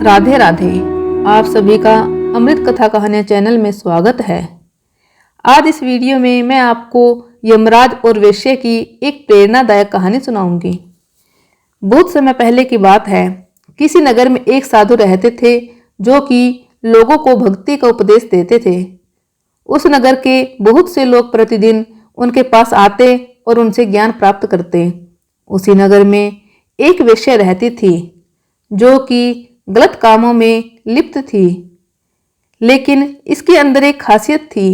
राधे राधे। आप सभी का अमृत कथा कहानियाँ चैनल में स्वागत है। आज इस वीडियो में मैं आपको यमराज और वेश्या की एक प्रेरणादायक कहानी सुनाऊंगी। बहुत समय पहले की बात है। किसी नगर में एक साधु रहते थे जो कि लोगों को भक्ति का उपदेश देते थे। उस नगर के बहुत से लोग प्रतिदिन उनके पास आते और उनसे ज्ञान प्राप्त करते। उसी नगर में एक वेश्या रहती थी जो कि गलत कामों में लिप्त थी, लेकिन इसके अंदर एक खासियत थी।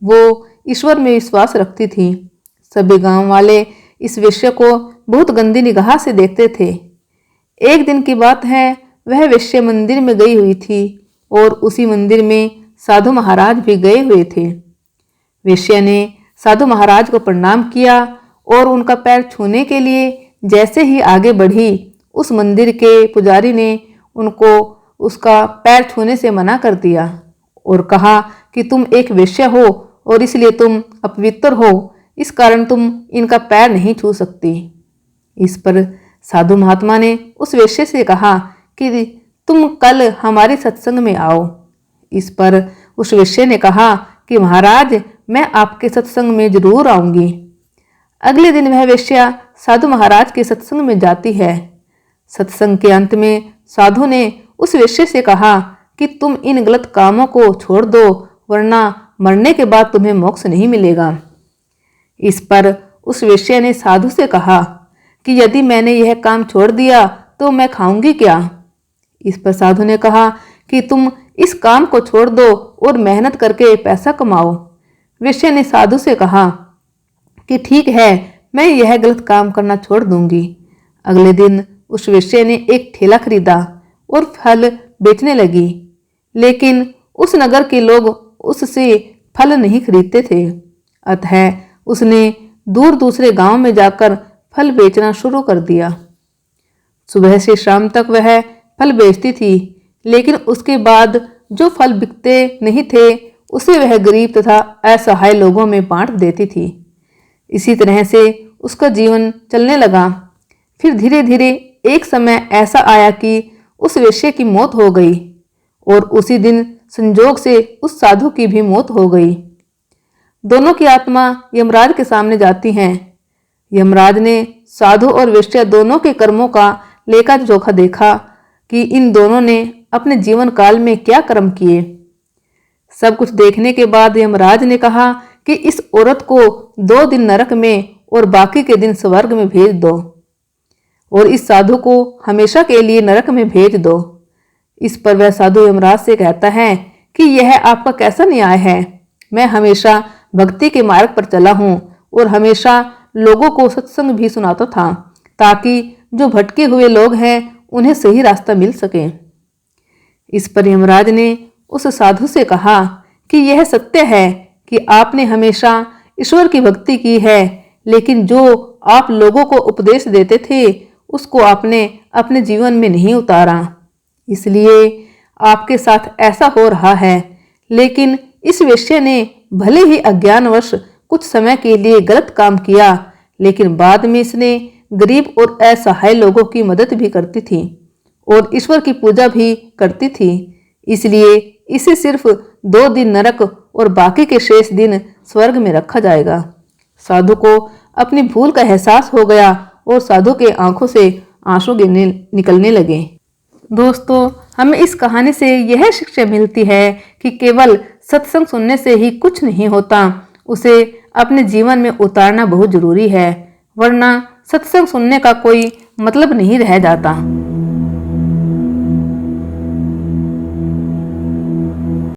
वो ईश्वर में विश्वास रखती थी। सभी गांव वाले इस वेश्या को बहुत गंदी निगाह से देखते थे। एक दिन की बात है, वह वेश्या मंदिर में गई हुई थी और उसी मंदिर में साधु महाराज भी गए हुए थे। वेश्या ने साधु महाराज को प्रणाम किया और उनका पैर छूने के लिए जैसे ही आगे बढ़ी, उस मंदिर के पुजारी ने उनको उसका पैर छूने से मना कर दिया और कहा कि तुम एक वेश्या हो और इसलिए तुम अपवित्र हो, इस कारण तुम इनका पैर नहीं छू सकती। इस पर साधु महात्मा ने उस वेश्या से कहा कि तुम कल हमारे सत्संग में आओ। इस पर उस वेश्या ने कहा कि महाराज, मैं आपके सत्संग में जरूर आऊंगी। अगले दिन वह वेश्या साधु महाराज के सत्संग में जाती है। सत्संग के अंत में साधु ने उस वेश्या से कहा कि तुम इन गलत कामों को छोड़ दो, वरना मरने के बाद तुम्हें मोक्ष नहीं मिलेगा। इस पर उस वेश्या ने साधु से कहा कि यदि मैंने यह काम छोड़ दिया तो मैं खाऊंगी क्या। इस पर साधु ने कहा कि तुम इस काम को छोड़ दो और मेहनत करके पैसा कमाओ। वेश्या ने साधु से कहा कि ठीक है, मैं यह गलत काम करना छोड़ दूंगी। अगले दिन उस वेश्या ने एक ठेला खरीदा और फल बेचने लगी, लेकिन उस नगर के लोग उससे फल नहीं खरीदते थे। अतः उसने दूर दूसरे गांव में जाकर फल बेचना शुरू कर दिया। सुबह से शाम तक वह फल बेचती थी, लेकिन उसके बाद जो फल बिकते नहीं थे उसे वह गरीब तथा असहाय लोगों में बांट देती थी। इसी तरह से उसका जीवन चलने लगा। फिर धीरे धीरे एक समय ऐसा आया कि उस वेश्या की मौत हो गई और उसी दिन संजोग से उस साधु की भी मौत हो गई। दोनों की आत्मा यमराज के सामने जाती हैं। यमराज ने साधु और वेश्या दोनों के कर्मों का लेखा जोखा देखा कि इन दोनों ने अपने जीवन काल में क्या कर्म किए। सब कुछ देखने के बाद यमराज ने कहा कि इस औरत को 2 दिन नरक में और बाकी के दिन स्वर्ग में भेज दो और इस साधु को हमेशा के लिए नरक में भेज दो। इस पर वह साधु यमराज से कहता है कि यह आपका कैसा न्याय है। मैं हमेशा भक्ति के मार्ग पर चला हूँ और हमेशा लोगों को सत्संग भी सुनाता था, ताकि जो भटके हुए लोग हैं उन्हें सही रास्ता मिल सके। इस पर यमराज ने उस साधु से कहा कि यह सत्य है कि आपने हमेशा ईश्वर की भक्ति की है, लेकिन जो आप लोगों को उपदेश देते थे उसको आपने अपने जीवन में नहीं उतारा, इसलिए आपके साथ ऐसा हो रहा है। लेकिन इस वेश्या ने भले ही अज्ञानवश कुछ समय के लिए गलत काम किया, लेकिन बाद में इसने गरीब और असहाय लोगों की मदद भी करती थी और ईश्वर की पूजा भी करती थी, इसलिए इसे सिर्फ 2 दिन नरक और बाकी के शेष दिन स्वर्ग में रखा जाएगा। साधु को अपनी भूल का एहसास हो गया और साधु के आंखों से आंसू निकलने लगे। दोस्तों, हमें इस कहानी से यह शिक्षा मिलती है कि केवल सत्संग सुनने से ही कुछ नहीं होता, उसे अपने जीवन में उतारना बहुत जरूरी है, वरना सत्संग सुनने का कोई मतलब नहीं रह जाता।